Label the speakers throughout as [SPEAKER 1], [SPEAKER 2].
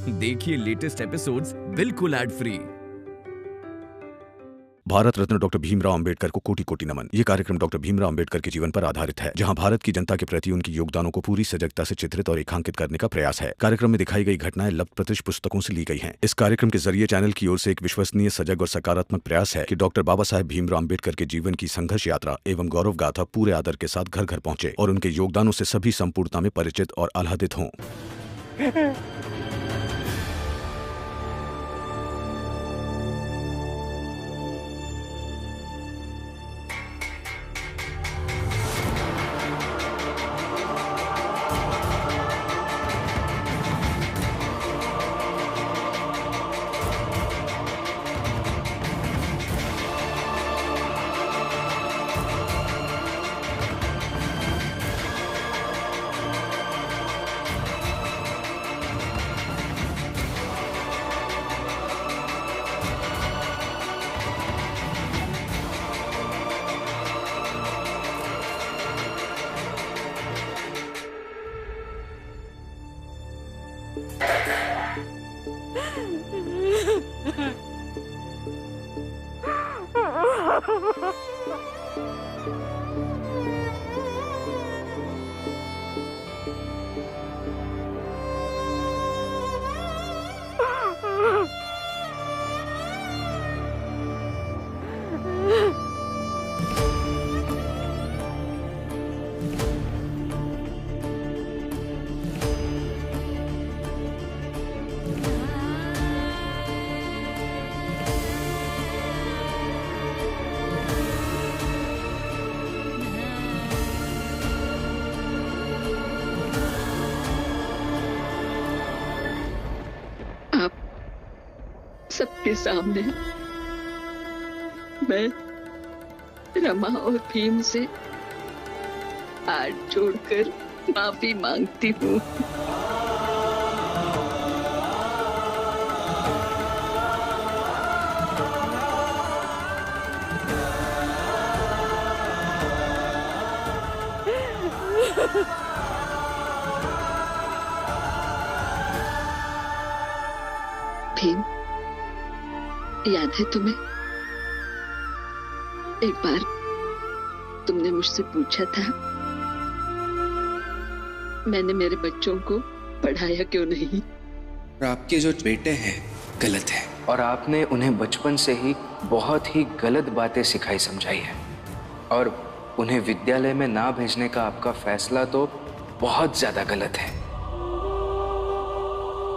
[SPEAKER 1] देखिए latest episodes बिल्कुल ad free.
[SPEAKER 2] Bharat Ratna doctor Bhimrao Ambedkar को कोटि कोटि नमन। ये कार्यक्रम डॉक्टर भीमराव अंबेडकर के जीवन पर आधारित है, जहां भारत की जनता के प्रति उनके योगदानों को पूरी सजगता से चित्रित और रेखांकित करने का प्रयास है। कार्यक्रम में दिखाई गई घटनाएं लब्ध पुस्तकों से ली गई हैं। इस कार्यक्रम के जरिए चैनल की ओर से एक विश्वसनीय, सजग और सकारात्मक प्रयास है कि डॉक्टर बाबा साहेब भीमराव अंबेडकर के जीवन की संघर्ष यात्रा एवं गौरव गाथा पूरे आदर के साथ घर घर पहुंचे और उनके योगदानों से सभी संपूर्णता में परिचित और आह्लादित हों।
[SPEAKER 3] सबके सामने मैं रमा और भीम से हाथ जोड़कर माफी मांगती हूँ। भीम, याद है तुम्हें? एक बार तुमने मुझसे पूछा था मैंने मेरे बच्चों को पढ़ाया क्यों नहीं।
[SPEAKER 4] और आपके जो बेटे हैं गलत है,
[SPEAKER 5] और आपने उन्हें बचपन से ही बहुत ही गलत बातें सिखाई समझाई है, और उन्हें विद्यालय में ना भेजने का आपका फैसला तो बहुत ज्यादा गलत है।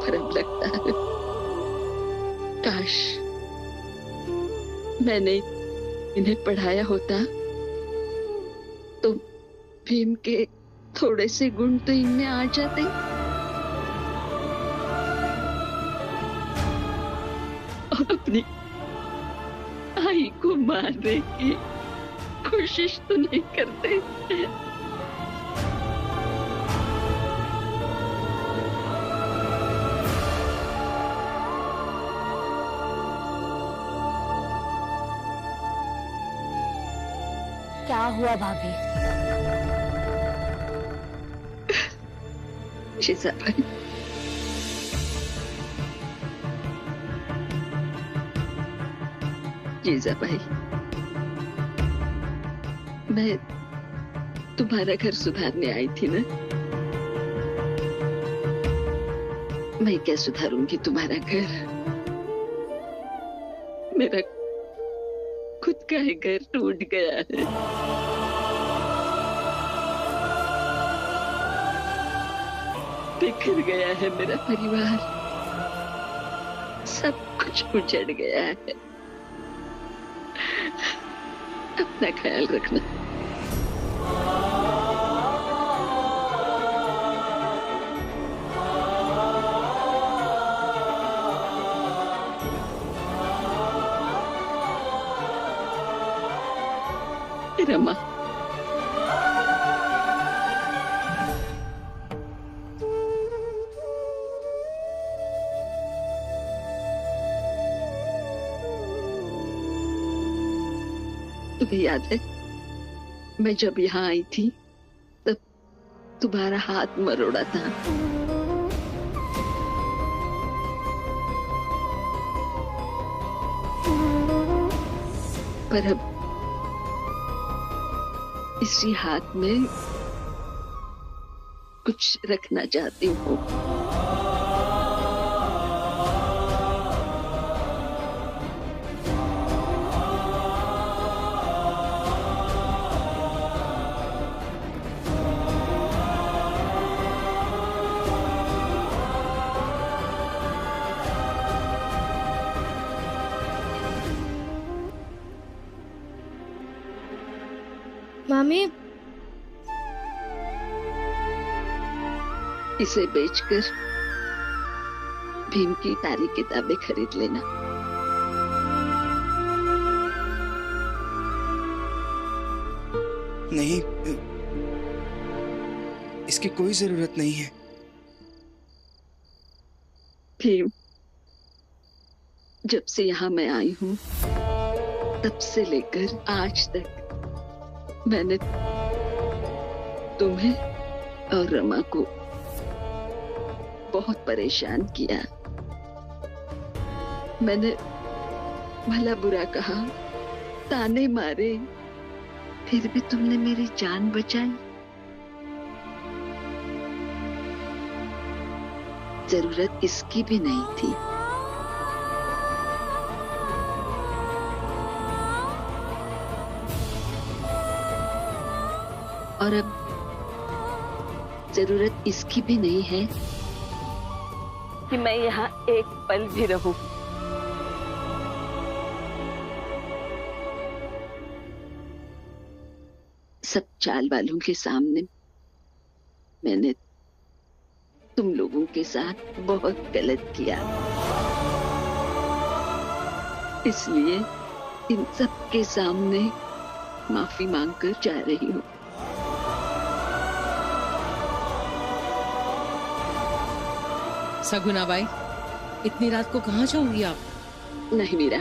[SPEAKER 3] पर अब लगता है काश मैंने इन्हें पढ़ाया होता तो भीम के थोड़े से गुण तो इनमें आ जाते। और अपनी आई को मारने की कोशिश तो नहीं करते।
[SPEAKER 6] क्या हुआ भाभी?
[SPEAKER 3] जीजा भाई, जीजा भाई, मैं तुम्हारा घर सुधारने आई थी ना। मैं क्या सुधारूंगी तुम्हारा घर? मेरा खुद का ही घर टूट गया है। बिखर गया है मेरा परिवार, सब कुछ उजड़ गया है। अपना ख्याल रखना। रमा, तुम्हें याद है मैं जब यहाँ आई थी तब तुम्हारा हाथ मरोड़ा था। पर अब इसी हाथ में कुछ रखना चाहती हूँ।
[SPEAKER 6] मामी,
[SPEAKER 3] इसे बेचकर भीम की सारी किताबें खरीद लेना।
[SPEAKER 4] नहीं, इसकी कोई जरूरत नहीं है।
[SPEAKER 3] भीम, जब से यहाँ मैं आई हूँ तब से लेकर आज तक मैंने तुम्हें और रमा को बहुत परेशान किया। मैंने भला बुरा कहा, ताने मारे, फिर भी तुमने मेरी जान बचाई। जरूरत इसकी भी नहीं थी। और अब जरूरत इसकी भी नहीं है कि मैं यहाँ एक पल भी रहूं। सब चाल वालों के सामने मैंने तुम लोगों के साथ बहुत गलत किया, इसलिए इन सब के सामने माफी मांगकर जा रही हूँ।
[SPEAKER 7] सगुना बाई, इतनी रात को कहाँ जाओगी आप?
[SPEAKER 3] नहीं मीरा,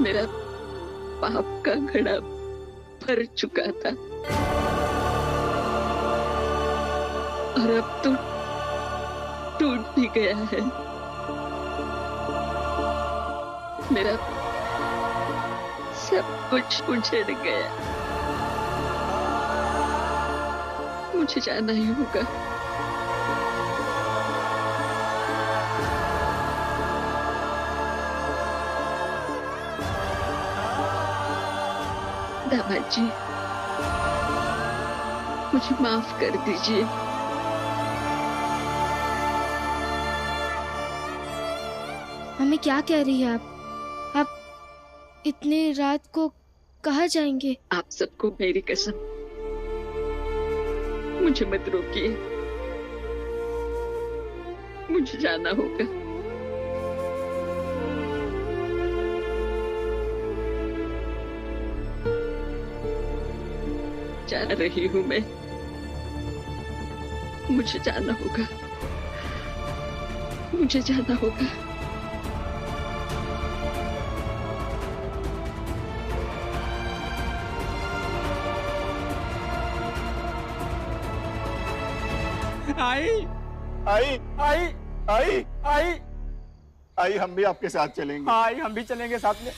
[SPEAKER 3] मेरा पाप का घड़ा भर चुका था और अब तो टूट भी गया है। मेरा सब कुछ उजड़ गया। मुझे जाना ही होगा। दामाद जी, मुझे माफ कर दीजिए।
[SPEAKER 6] मम्मी क्या कह रही है आप इतनी रात को कहाँ जाएंगे?
[SPEAKER 3] आप सबको मेरी कसम, मुझे मत रोकिए। मुझे जाना होगा। जा रही हूँ मैं। मुझे जाना होगा। मुझे जाना होगा।
[SPEAKER 8] आई आई आई आई आई आई, हम भी आपके साथ चलेंगे। आई, हम भी चलेंगे साथ में।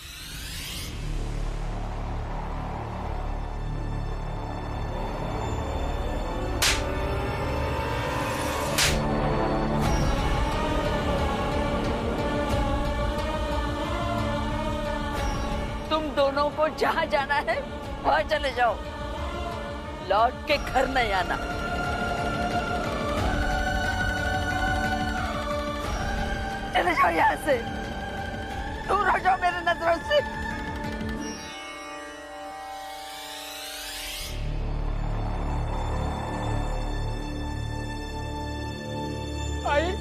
[SPEAKER 9] तुम दोनों को जहाँ जाना है वहाँ चले जाओ, लौट के घर नहीं आना। चले जाओ यहाँ से, दूर हो जाओ मेरे नजरों से।
[SPEAKER 8] आई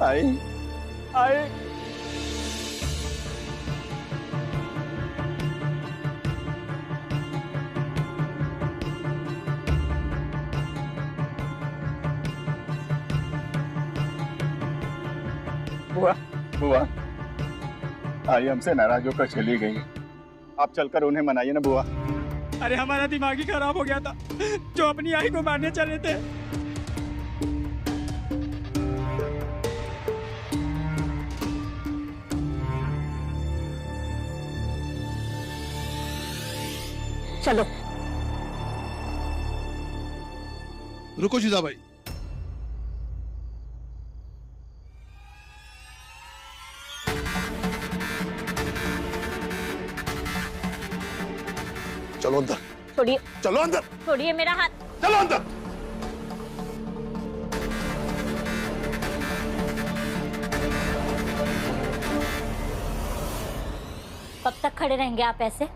[SPEAKER 8] आई आई बुआ, बुआ, आई हमसे नाराज होकर चली गई। आप चलकर उन्हें मनाइए ना बुआ।
[SPEAKER 10] अरे हमारा दिमाग ही खराब हो गया था, जो अपनी आई को मारने चले थे।
[SPEAKER 9] चलो।
[SPEAKER 11] रुको जीजाबाई, चलो अंदर।
[SPEAKER 9] छोड़िए,
[SPEAKER 11] चलो अंदर।
[SPEAKER 9] छोड़िए मेरा हाथ।
[SPEAKER 11] चलो अंदर।
[SPEAKER 9] कब तक खड़े रहेंगे आप ऐसे?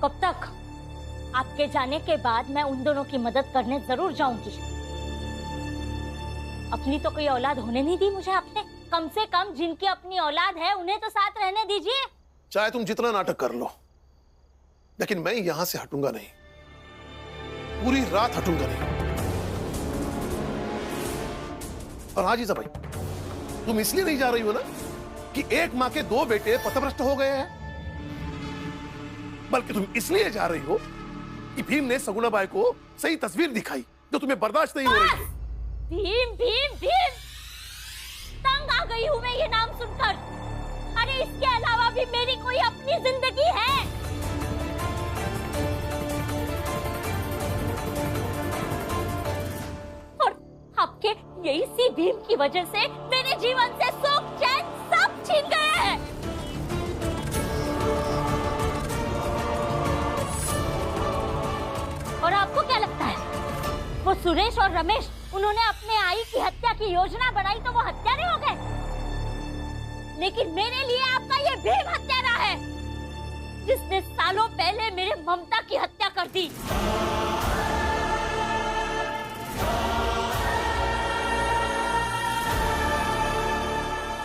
[SPEAKER 9] कब तक? आपके जाने के बाद मैं उन दोनों की मदद करने जरूर जाऊंगी। अपनी तो कोई औलाद होने नहीं दी मुझे आपने। कम से कम जिनकी अपनी औलाद है उन्हें तो साथ रहने दीजिए।
[SPEAKER 11] चाहे तुम जितना नाटक कर लो, लेकिन मैं यहां से हटूंगा नहीं, पूरी रात हटूंगा नहीं। और हाँ जीजा भाई, तुम इसलिए नहीं जा रही हो ना कि एक मां के 2 बेटे पथभ्रष्ट हो गए हैं, बल्कि तुम इसलिए जा रही हो कि भीम ने सगुना बाई को सही तस्वीर दिखाई जो तुम्हें बर्दाश्त नहीं हो रही है।
[SPEAKER 9] भीम भीम भीम, तंग आ गई हूं मैं ये नाम सुनकर। अरे इसके अलावा भी मेरी कोई अपनी जिंदगी है। और आपके यही सी भीम की वजह से मेरे जीवन से सुख चैन सब छीन गए हैं। और आपको क्या लगता है वो सुरेश और रमेश, उन्होंने अपने आई की हत्या की योजना बनाई तो वो हत्यारे हो गए? लेकिन मेरे लिए आपका ये भीम हत्यारा है, जिसने सालों पहले मेरे ममता की हत्या कर दी।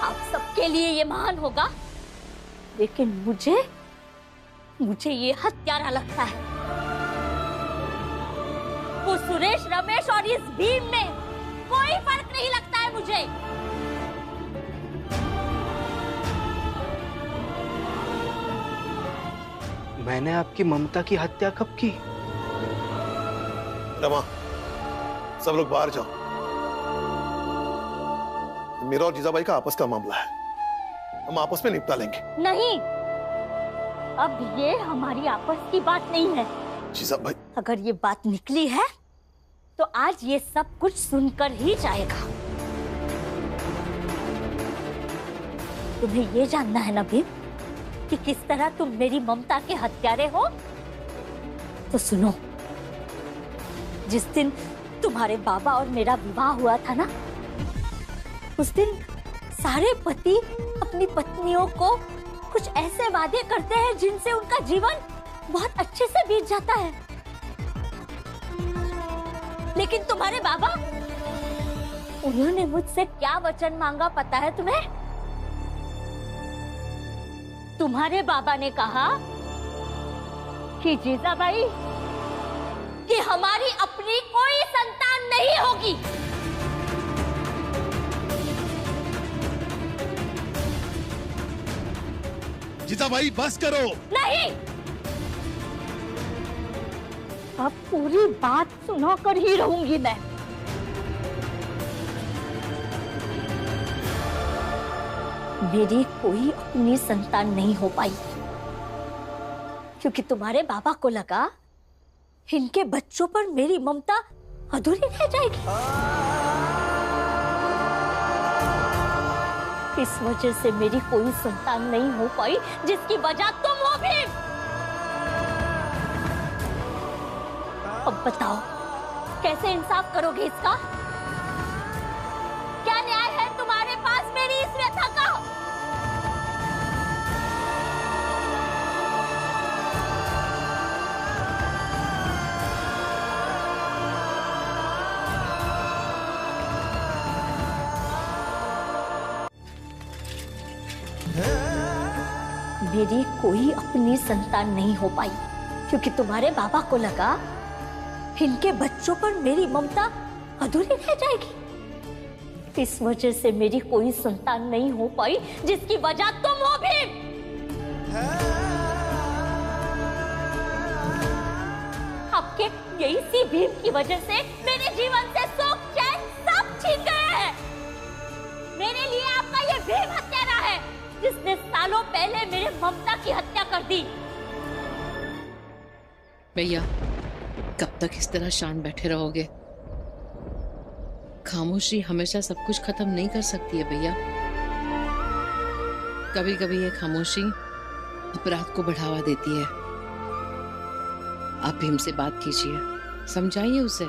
[SPEAKER 9] आप सबके लिए ये महान होगा, लेकिन मुझे ये हत्यारा लगता है। वो सुरेश, रमेश और इस भीम में कोई फर्क नहीं लगता है मुझे।
[SPEAKER 5] मैंने आपकी ममता की हत्या कब की?
[SPEAKER 11] रमा, सब लोग बाहर जाओ। मेरा और जीजाबाई का आपस का मामला है, हम आपस में निपटा लेंगे।
[SPEAKER 9] नहीं, अब ये हमारी आपस की बात नहीं है।
[SPEAKER 11] जीजाबाई,
[SPEAKER 9] अगर ये बात निकली है तो आज ये सब कुछ सुनकर ही जाएगा। तुम्हें ये जानना है ना भीम कि किस तरह तुम मेरी ममता के हत्यारे हो? तो सुनो, जिस दिन तुम्हारे बाबा और मेरा विवाह हुआ था ना, उस दिन सारे पति अपनी पत्नियों को कुछ ऐसे वादे करते हैं जिनसे उनका जीवन बहुत अच्छे से बीत जाता है। लेकिन तुम्हारे बाबा, उन्होंने मुझसे क्या वचन मांगा पता है तुम्हें? तुम्हारे बाबा ने कहा कि जीजाबाई, कि हमारी अपनी कोई संतान नहीं होगी।
[SPEAKER 11] जीजाबाई बस करो।
[SPEAKER 9] नहीं, अब पूरी बात सुनाकर ही रहूंगी मैं। मेरी कोई अपनी संतान नहीं हो पाई क्योंकि तुम्हारे बाबा को लगा इनके बच्चों पर मेरी ममता अधूरी रह जाएगी। इस वजह से मेरी कोई संतान नहीं हो पाई, जिसकी वजह तुम हो भी। अब बताओ कैसे इंसाफ करोगे इसका? क्या न्याय है तुम्हारे पास मेरी इस व्यथा का? मेरी कोई अपनी संतान नहीं हो पाई क्योंकि तुम्हारे बाबा को लगा इनके बच्चों पर मेरी ममता अधूरी रह जाएगी। इस वजह से मेरी कोई संतान नहीं हो पाई, जिसकी वजह तुम हो भी। आपके यही सी भीम की वजह से मेरे जीवन से सुख चैन सब छीन गए हैं। मेरे लिए आपका ये भीम हत्यारा है, जिसने सालों पहले मेरे ममता की हत्या कर दी।
[SPEAKER 7] भैया कब तक इस तरह शांत बैठे रहोगे? खामोशी हमेशा सब कुछ खत्म नहीं कर सकती है भैया। कभी कभी ये खामोशी अपराध को बढ़ावा देती है। आप भीम से बात कीजिए, समझाइए उसे।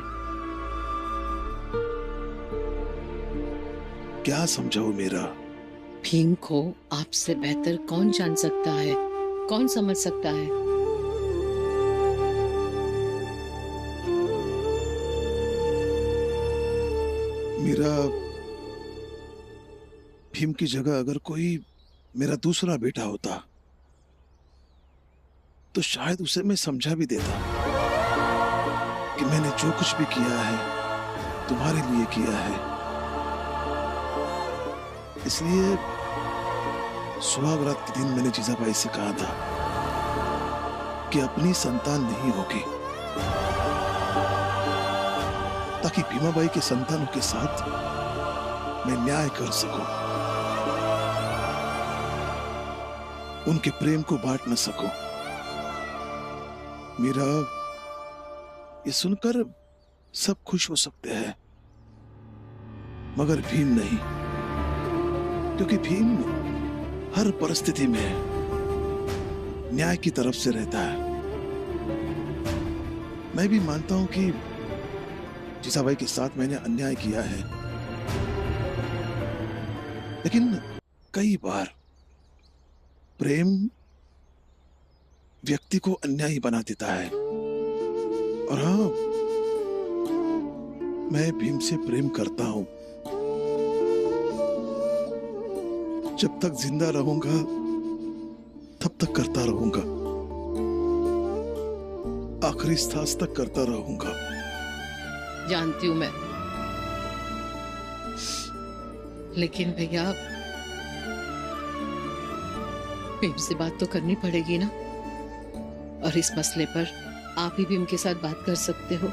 [SPEAKER 11] क्या समझाऊं मेरा?
[SPEAKER 7] भीम को आपसे बेहतर कौन जान सकता है, कौन समझ सकता है?
[SPEAKER 11] मेरा भीम की जगह अगर कोई मेरा दूसरा बेटा होता तो शायद उसे मैं समझा भी देता कि मैंने जो कुछ भी किया है तुम्हारे लिए किया है। इसलिए सुहागरात के दिन मैंने जीजाबाई से कहा था कि अपनी संतान नहीं होगी, ताकि भीमाबाई के संतानों के साथ मैं न्याय कर सकूं, उनके प्रेम को बांट न सकूं। मेरा ये सुनकर सब खुश हो सकते हैं, मगर भीम नहीं, क्योंकि भीम हर परिस्थिति में न्याय की तरफ से रहता है। मैं भी मानता हूं कि जीजाबाई के साथ मैंने अन्याय किया है, लेकिन कई बार प्रेम व्यक्ति को अन्यायी बना देता है। और हाँ, मैं भीम से प्रेम करता हूं। जब तक जिंदा रहूंगा तब तक करता रहूंगा, आखिरी सांस तक करता रहूंगा।
[SPEAKER 7] जानती हूं मैं, लेकिन भैया भीम से बात तो करनी पड़ेगी ना, और इस मसले पर आप ही भीम के साथ बात कर सकते हो।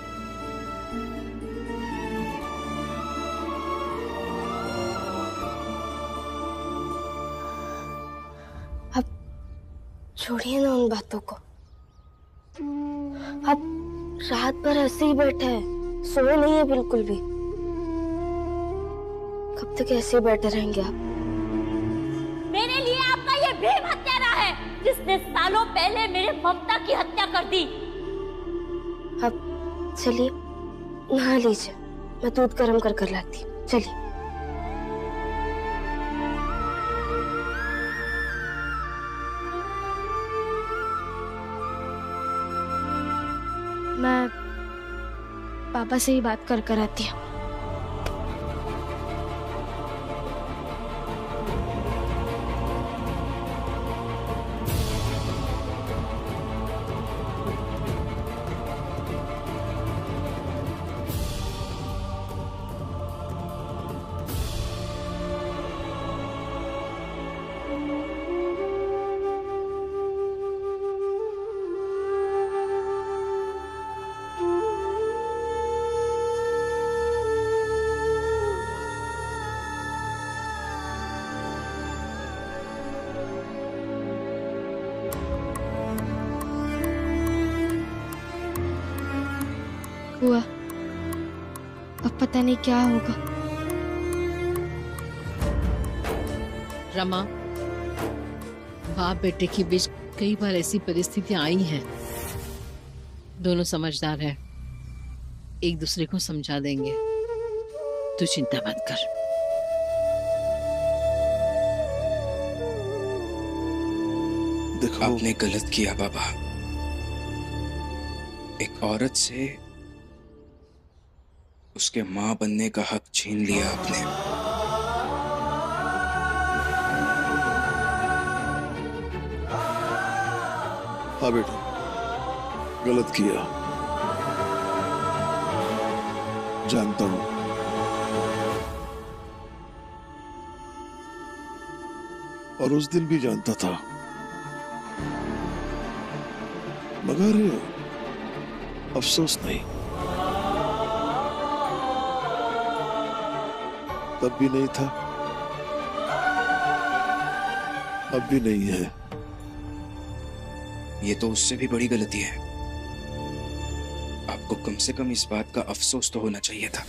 [SPEAKER 6] अब छोड़िए ना उन बातों को। अब रात भर ऐसे ही बैठे हैं, सोए नहीं है बिल्कुल भी। कब तक ऐसे ही बैठे रहेंगे आप?
[SPEAKER 9] मेरे लिए आपका ये भीम हत्यारा है, जिसने सालों पहले मेरे ममता की हत्या कर दी।
[SPEAKER 6] अब चलिए नहा लीजिए, मैं दूध गर्म कर लाती हूँ। चलिए। मैं पापा से ही बात कर आती हूँ। हुआ, अब पता नहीं क्या होगा।
[SPEAKER 7] रमा, बाप बेटे के बीच कई बार ऐसी परिस्थितियां आई हैं। दोनों समझदार हैं, एक दूसरे को समझा देंगे। तू चिंता मत कर।
[SPEAKER 5] देखो, आपने गलत किया बाबा। एक औरत से उसके मां बनने का हक छीन लिया आपने।
[SPEAKER 11] हाँ बेटा, गलत किया, जानता हूं। और उस दिन भी जानता था, मगर अफसोस नहीं। तब भी नहीं था, अब भी नहीं है।
[SPEAKER 5] ये तो उससे भी बड़ी गलती है।
[SPEAKER 4] आपको कम से कम इस बात का अफसोस तो होना चाहिए था।